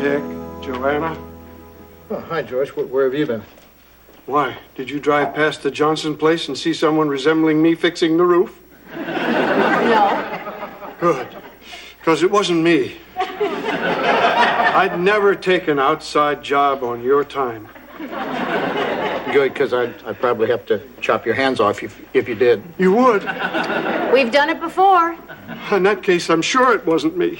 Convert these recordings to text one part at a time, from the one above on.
Dick, Joanna. Oh, hi, George. Where have you been? Why? Did you drive past the Johnson place and see someone resembling me fixing the roof? No. Good. Because it wasn't me. I'd never take an outside job on your time. Good, because I'd probably have to chop your hands off if you did. You would? We've done it before. In that case, I'm sure it wasn't me.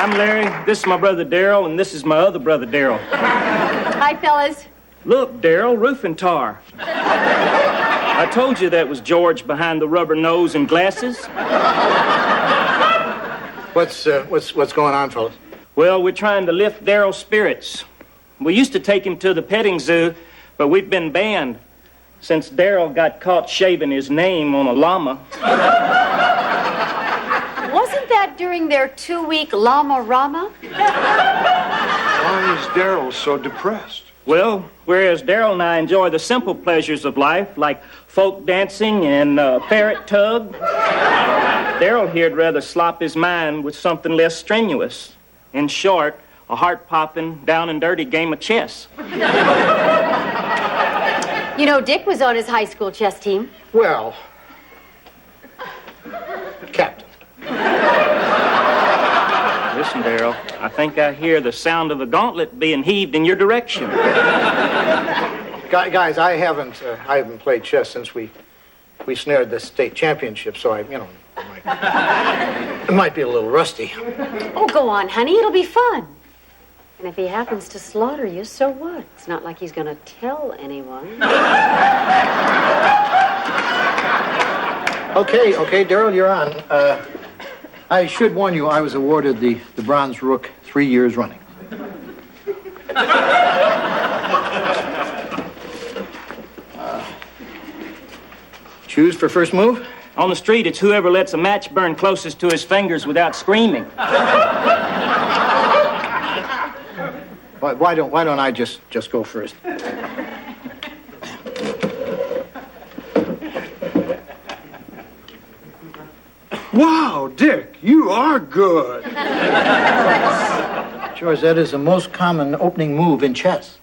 I'm Larry, this is my brother Darryl, and this is my other brother Darryl. Hi, fellas. Look, Darryl, roofing tar. I told you that was George behind the rubber nose and glasses. What's going on, fellas? Well, we're trying to lift Darryl's spirits. We used to take him to the petting zoo, but we've been banned since Darryl got caught shaving his name on a llama. Wasn't that during their 2-week llama rama? Why is Darryl so depressed? Well, whereas Darryl and I enjoy the simple pleasures of life, like folk dancing and parrot tug, Darryl here'd rather slop his mind with something less strenuous. In short, a heart-popping, down-and-dirty game of chess. You know, Dick was on his high school chess team. Well, Captain. Listen, Darryl, I think I hear the sound of a gauntlet being heaved in your direction. Guys, I haven't played chess since we snared the state championship, so it might be a little rusty. Oh, go on, honey. It'll be fun. And if he happens to slaughter you, so what? It's not like he's going to tell anyone. Okay, Darryl, you're on. I should warn you, I was awarded the Bronze Rook 3 years running. Choose for first move? On the street, it's whoever lets a match burn closest to his fingers without screaming. Why don't I just go first? Wow, Dick, you are good. George, that is the most common opening move in chess.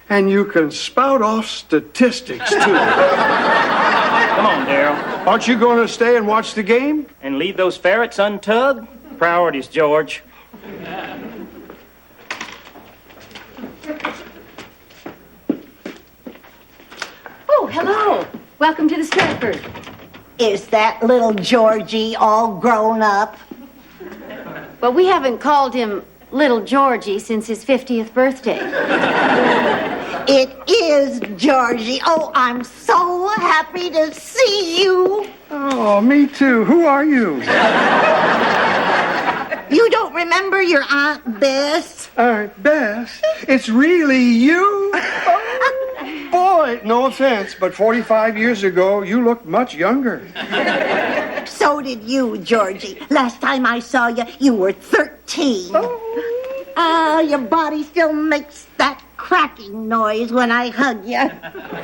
And you can spout off statistics, too. Come on, Darryl. Aren't you going to stay and watch the game? And leave those ferrets untugged? Priorities, George. Oh, hello. Welcome to the Stratford. Is that little Georgie all grown up? But we haven't called him Little Georgie since his 50th birthday. It is Georgie. Oh, I'm so happy to see you. Oh, me too. Who are you? You don't remember your Aunt Bess? Bess, it's really you? Oh, boy, no offense, but 45 years ago, you looked much younger. So did you, Georgie. Last time I saw you, you were 13. Your body still makes that cracking noise when I hug you.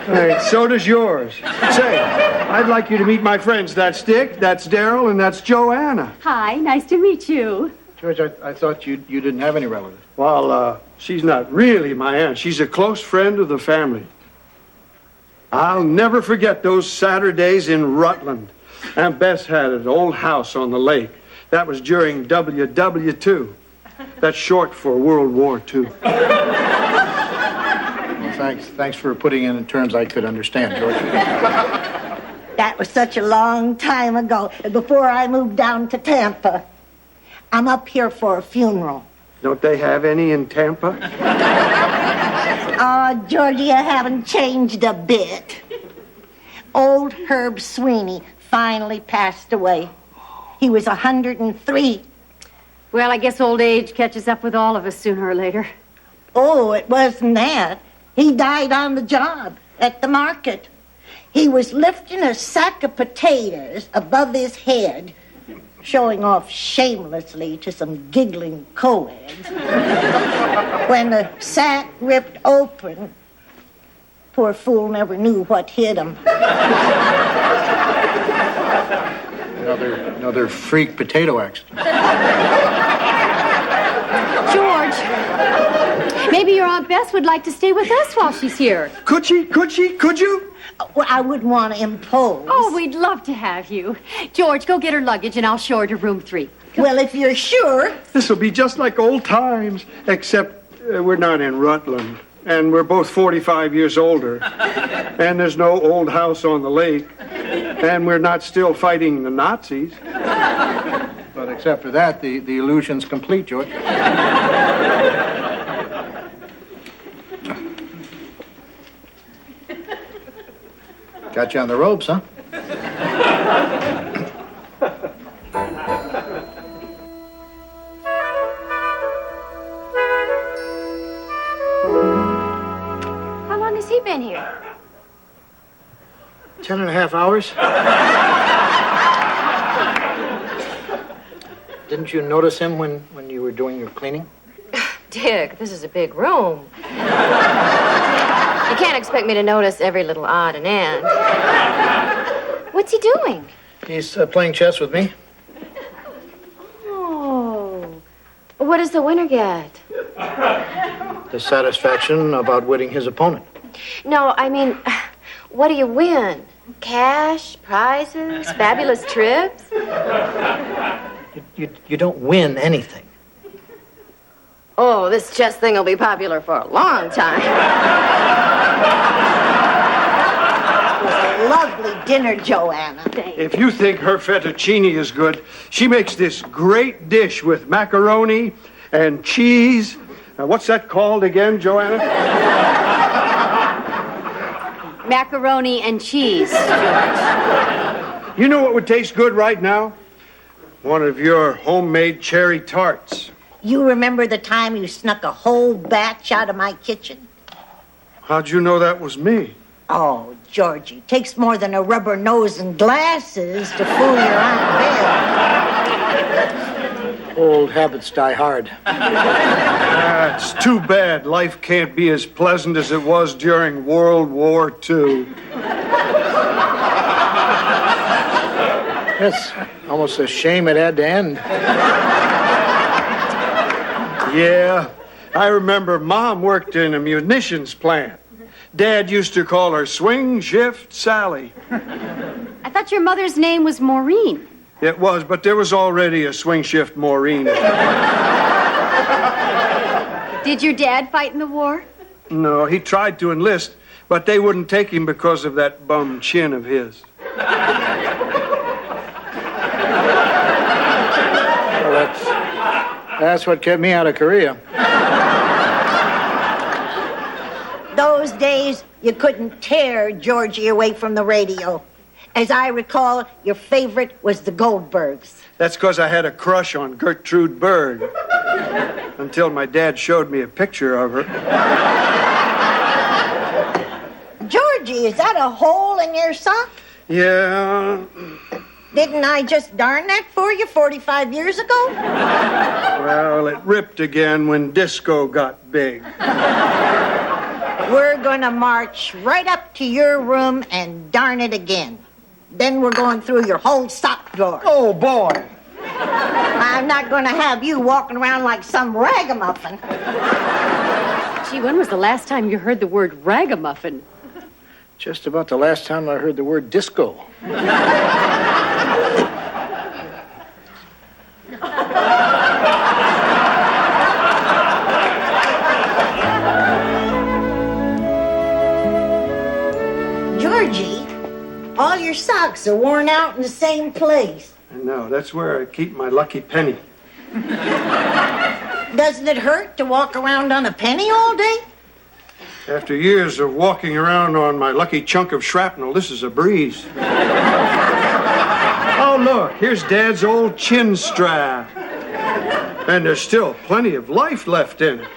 Hey, so does yours. Say, I'd like you to meet my friends. That's Dick, that's Darryl, and that's Joanna. Hi, nice to meet you. George, I thought you didn't have any relatives. Well, she's not really my aunt. She's a close friend of the family. I'll never forget those Saturdays in Rutland. Aunt Bess had an old house on the lake. That was during WW2. That's short for World War II. Well, thanks for putting it in terms I could understand, George. That was such a long time ago, before I moved down to Tampa. I'm up here for a funeral. Don't they have any in Tampa? Georgie, I haven't changed a bit. Old Herb Sweeney finally passed away. He was 103. Well, I guess old age catches up with all of us sooner or later. Oh, it wasn't that. He died on the job at the market. He was lifting a sack of potatoes above his head, showing off shamelessly to some giggling co-eds. When the sack ripped open, poor fool never knew what hit him. Another freak potato accident. George, maybe your Aunt Bess would like to stay with us while she's here. Could she? Could you? Well, I wouldn't want to impose. Oh, we'd love to have you. George, go get her luggage and I'll show her to room 3. Well, if you're sure. This'll be just like old times, except we're not in Rutland. And we're both 45 years older. And there's no old house on the lake. And we're not still fighting the Nazis. But except for that, the illusion's complete, George. Got you on the ropes, huh? How long has he been here? 10.5 hours. Didn't you notice him when you were doing your cleaning? Dick, this is a big room. You can't expect me to notice every little odd and end. What's he doing? He's playing chess with me. Oh. What does the winner get? The satisfaction of outwitting his opponent. No, I mean, what do you win? Cash, prizes, fabulous trips? You don't win anything. Oh, this chess thing will be popular for a long time. It was a lovely dinner, Joanna. If you think her fettuccine is good, she makes this great dish with macaroni and cheese. What's that called again, Joanna? Macaroni and cheese, George. You know what would taste good right now? One of your homemade cherry tarts. You remember the time you snuck a whole batch out of my kitchen? How'd you know that was me? Oh, Georgie, takes more than a rubber nose and glasses to fool your Aunt Bess. Old habits die hard. It's too bad life can't be as pleasant as it was during World War II. It's almost a shame it had to end. Yeah, I remember Mom worked in a munitions plant. Dad used to call her Swing Shift Sally. I thought your mother's name was Maureen. It was, but there was already a Swing Shift Maureen. Did your dad fight in the war? No, he tried to enlist, but they wouldn't take him because of that bum chin of his. Well, that's what kept me out of Korea. Those days, you couldn't tear Georgie away from the radio. As I recall, your favorite was the Goldbergs. That's because I had a crush on Gertrude Berg. Until my dad showed me a picture of her. Georgie, is that a hole in your sock? Yeah. Didn't I just darn that for you 45 years ago? Well, it ripped again when disco got big. We're gonna march right up to your room and darn it again. Then we're going through your whole sock drawer. Oh, boy. I'm not gonna have you walking around like some ragamuffin. Gee, when was the last time you heard the word ragamuffin? Just about the last time I heard the word disco. Georgie, all your socks are worn out in the same place. I know, that's where I keep my lucky penny. Doesn't it hurt to walk around on a penny all day? After years of walking around on my lucky chunk of shrapnel, this is a breeze. Oh, look, here's Dad's old chin strap. And there's still plenty of life left in it.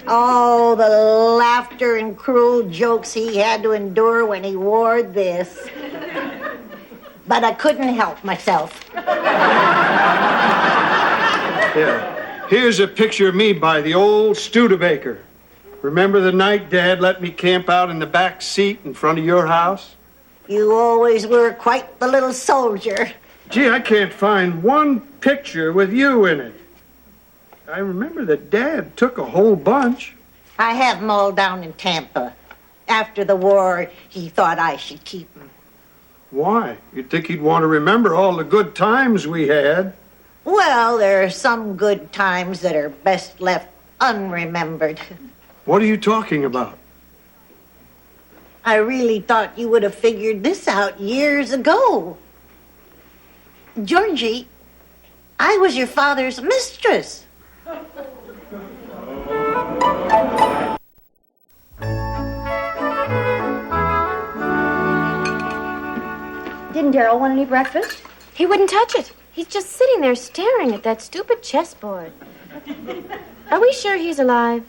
Oh, the laughter and cruel jokes he had to endure when he wore this. But I couldn't help myself. Yeah. Here's a picture of me by the old Studebaker. Remember the night Dad let me camp out in the back seat in front of your house? You always were quite the little soldier. Gee, I can't find one picture with you in it. I remember that Dad took a whole bunch. I have them all down in Tampa. After the war, he thought I should keep them. Why? You'd think he'd want to remember all the good times we had. Well, there are some good times that are best left unremembered. What are you talking about? I really thought you would have figured this out years ago. Georgie, I was your father's mistress. Didn't Daryl want any breakfast? He wouldn't touch it. He's just sitting there staring at that stupid chessboard. Are we sure he's alive?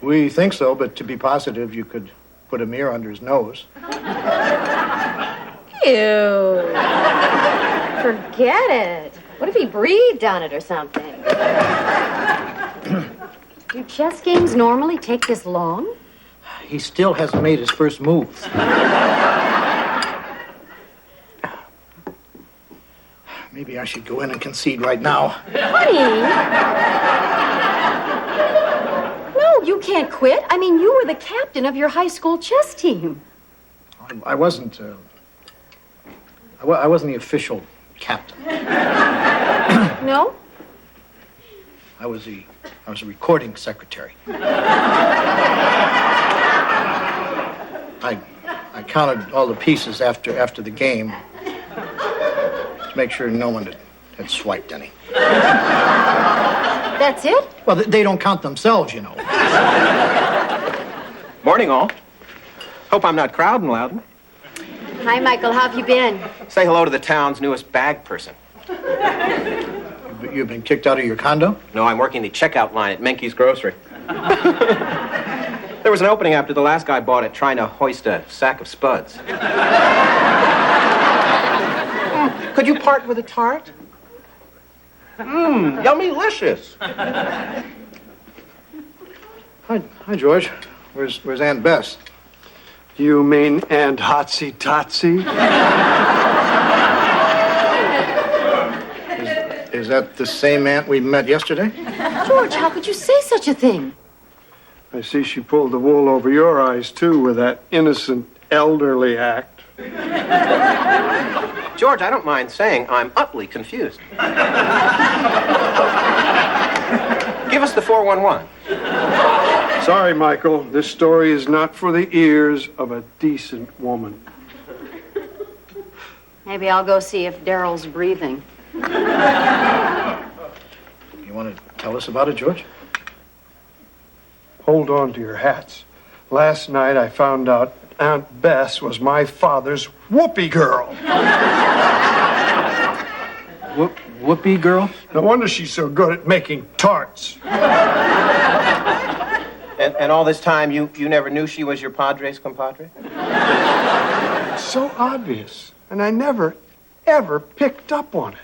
We think so, but to be positive, you could put a mirror under his nose. Ew. Forget it. What if he breathed on it or something? Do chess games normally take this long? He still hasn't made his first move. Maybe I should go in and concede right now. Honey! No, you can't quit. I mean, you were the captain of your high school chess team. I wasn't. I wasn't the official captain. No? I was a recording secretary. I counted all the pieces after the game to make sure no one had swiped any. That's it? Well, they don't count themselves, you know. Morning, all. Hope I'm not crowding, Loudon. Hi, Michael. How have you been? Say hello to the town's newest bag person. You've been kicked out of your condo? No, I'm working the checkout line at Menke's Grocery. There was an opening after the last guy bought it trying to hoist a sack of spuds. Could you part with a tart? Yummy-licious. Hi, George. Where's Aunt Bess? You mean Aunt Hotsy Totsy? Is that the same aunt we met yesterday? George, how could you say such a thing? I see she pulled the wool over your eyes, too, with that innocent elderly act. George, I don't mind saying I'm utterly confused. Give us the 411. Sorry, Michael. This story is not for the ears of a decent woman. Maybe I'll go see if Daryl's breathing. You want to tell us about it, George? Hold on to your hats. Last night I found out Aunt Bess was my father's whoopee girl. Whoopee girl? No wonder she's so good at making tarts. And all this time, you never knew she was your Padres compadre? It's so obvious, and I never, ever picked up on it.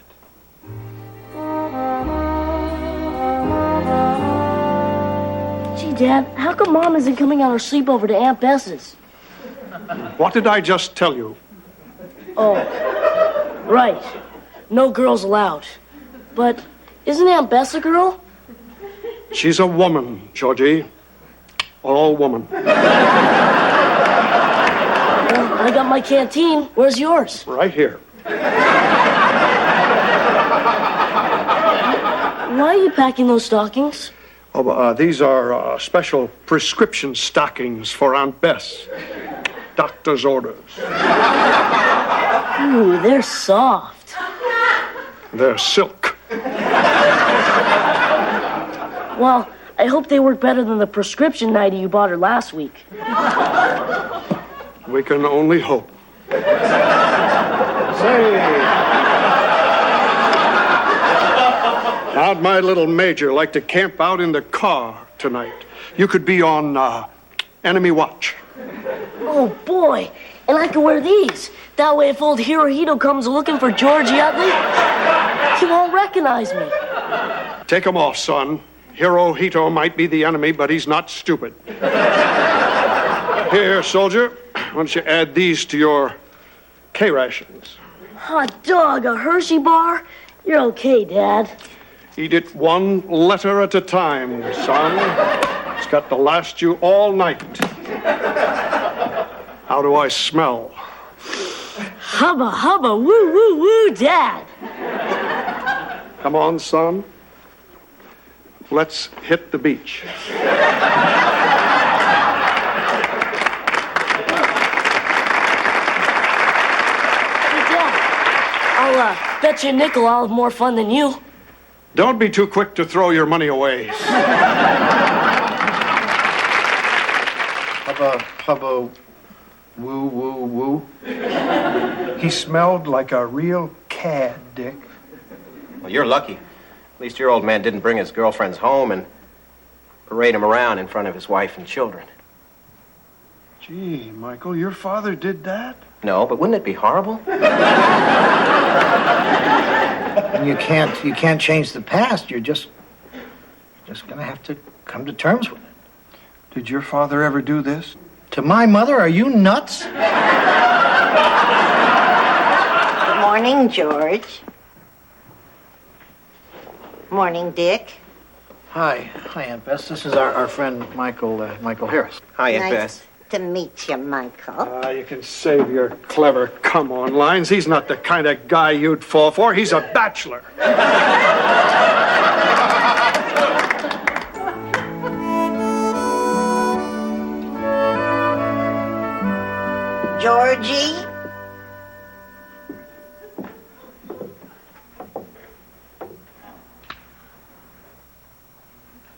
Gee, Dad, how come Mom isn't coming on her sleepover to Aunt Bess's? What did I just tell you? Oh, right. No girls allowed. But isn't Aunt Bess a girl? She's a woman, Georgie. All woman. Well, I got my canteen. Where's yours? Right here. Why are you packing those stockings? Oh, these are special prescription stockings for Aunt Bess. Doctor's orders. Ooh, they're soft. They're silk. Well, I hope they work better than the prescription nightie you bought her last week. We can only hope. Say, how'd my little major like to camp out in the car tonight? You could be on enemy watch. Oh, boy. And I can wear these. That way, if old Hirohito comes looking for Georgie Utley, he won't recognize me. Take him off, son. Hirohito might be the enemy, but he's not stupid. Here, soldier. don't you add these to your K-rations? Hot dog, a Hershey bar? You're okay, Dad. Eat it one letter at a time, son. It's got to last you all night. How do I smell? Hubba, hubba, woo, woo, woo, Dad. Come on, son. Let's hit the beach. Hey, Dad, I'll bet you a nickel I'll have more fun than you. Don't be too quick to throw your money away. Hubba, woo, woo, woo. He smelled like a real cad, Dick. Well, you're lucky. At least your old man didn't bring his girlfriends home and parade them around in front of his wife and children. Gee, Michael, your father did that? No, but wouldn't it be horrible? And you can't change the past. You're just gonna have to come to terms with it. Did your father ever do this? To my mother, are you nuts? Good morning, George. Morning, Dick. Hi, Aunt Bess. This is our friend Michael Harris. Hi, Aunt Nice Bess. to meet you, Michael. You can save your clever come-on lines. He's not the kind of guy you'd fall for. He's a bachelor. Georgie?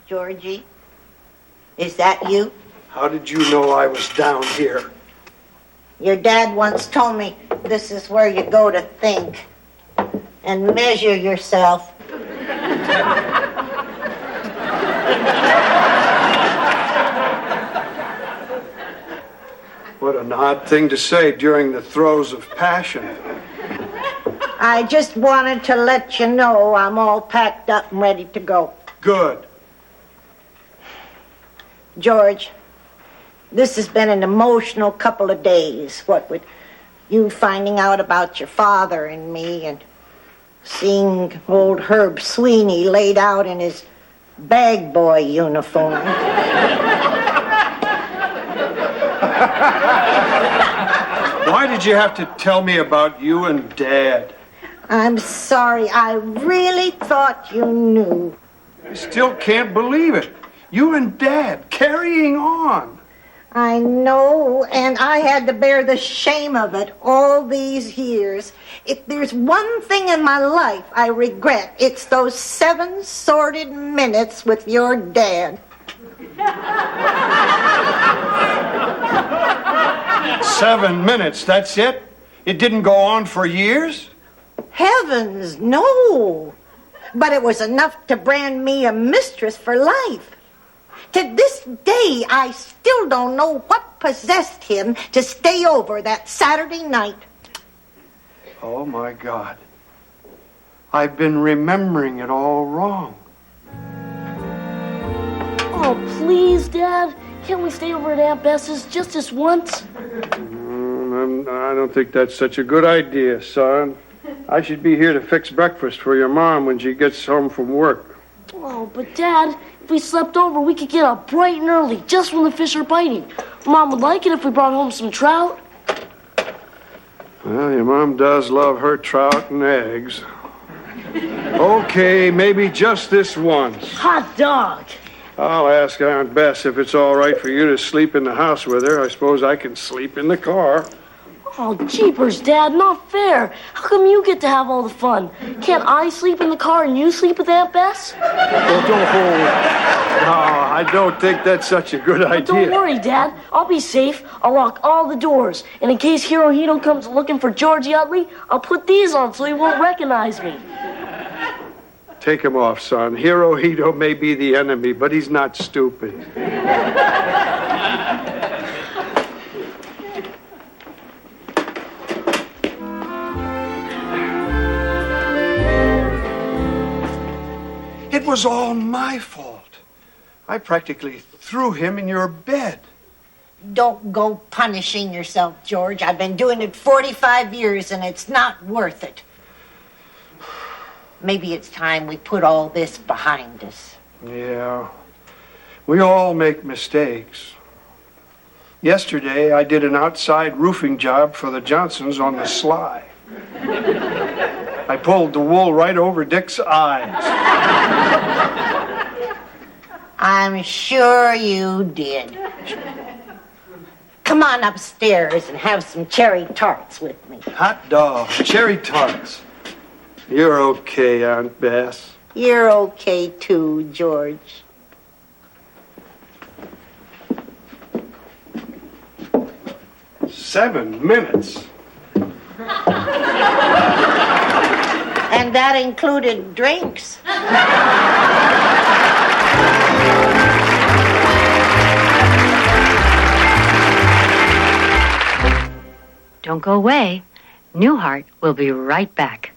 Georgie? Is that you? How did you know I was down here? Your dad once told me this is where you go to think and measure yourself. What an odd thing to say during the throes of passion. I just wanted to let you know I'm all packed up and ready to go. Good. George, this has been an emotional couple of days, what with you finding out about your father and me and seeing old Herb Sweeney laid out in his bag boy uniform. Why did you have to tell me about you and Dad? I'm sorry, I really thought you knew. I still can't believe it. You and Dad carrying on. I know, and I had to bear the shame of it all these years. If there's one thing in my life I regret, it's those 7 sordid minutes with your dad. 7 minutes, that's it? It didn't go on for years? Heavens, no. But it was enough to brand me a mistress for life. To this day, I still don't know what possessed him to stay over that Saturday night. Oh, my God. I've been remembering it all wrong. Oh, please, Dad. Can't we stay over at Aunt Bess's just this once? I don't think that's such a good idea, son. I should be here to fix breakfast for your mom when she gets home from work. Oh, but Dad, if we slept over, we could get up bright and early, just when the fish are biting. Mom would like it if we brought home some trout. Well, your mom does love her trout and eggs. Okay, maybe just this once. Hot dog. I'll ask Aunt Bess if it's all right for you to sleep in the house with her. I suppose I can sleep in the car. Oh, jeepers, Dad, not fair. How come you get to have all the fun? Can't I sleep in the car and you sleep with Aunt Bess? No, I don't think that's such a good idea. Don't worry, Dad. I'll be safe. I'll lock all the doors. And in case Hirohito comes looking for Georgie Utley, I'll put these on so he won't recognize me. Take him off, son. Hirohito may be the enemy, but he's not stupid. It was all my fault. I practically threw him in your bed. Don't go punishing yourself, George. I've been doing it 45 years, and it's not worth it. Maybe it's time we put all this behind us. Yeah, we all make mistakes. Yesterday, I did an outside roofing job for the Johnsons on the sly. I pulled the wool right over Dick's eyes. I'm sure you did. Come on upstairs and have some cherry tarts with me. Hot dog, cherry tarts. You're okay, Aunt Bess. You're okay too, George. "7 minutes. And that included drinks. Don't go away. Newhart will be right back.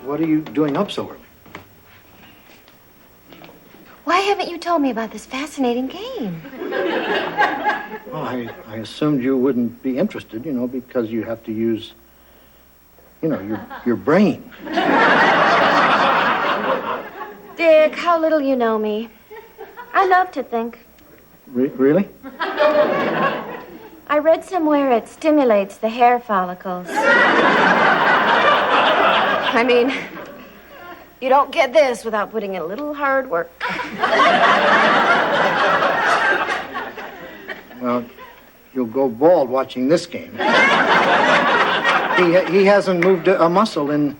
What are you doing up so early? Why haven't you told me about this fascinating game? Well, I assumed you wouldn't be interested, because you have to use, your brain. Dick, how little you know me. I love to think. Really? I read somewhere it stimulates the hair follicles. I mean, you don't get this without putting in a little hard work. Well, you'll go bald watching this game. He hasn't moved a muscle in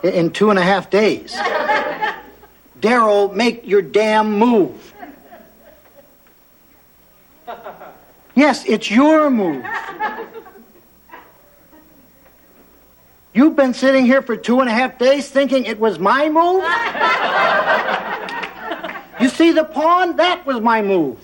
2.5 days. Darryl, make your damn move. Yes, it's your move. You've been sitting here for 2.5 days thinking it was my move? You see the pawn? That was my move.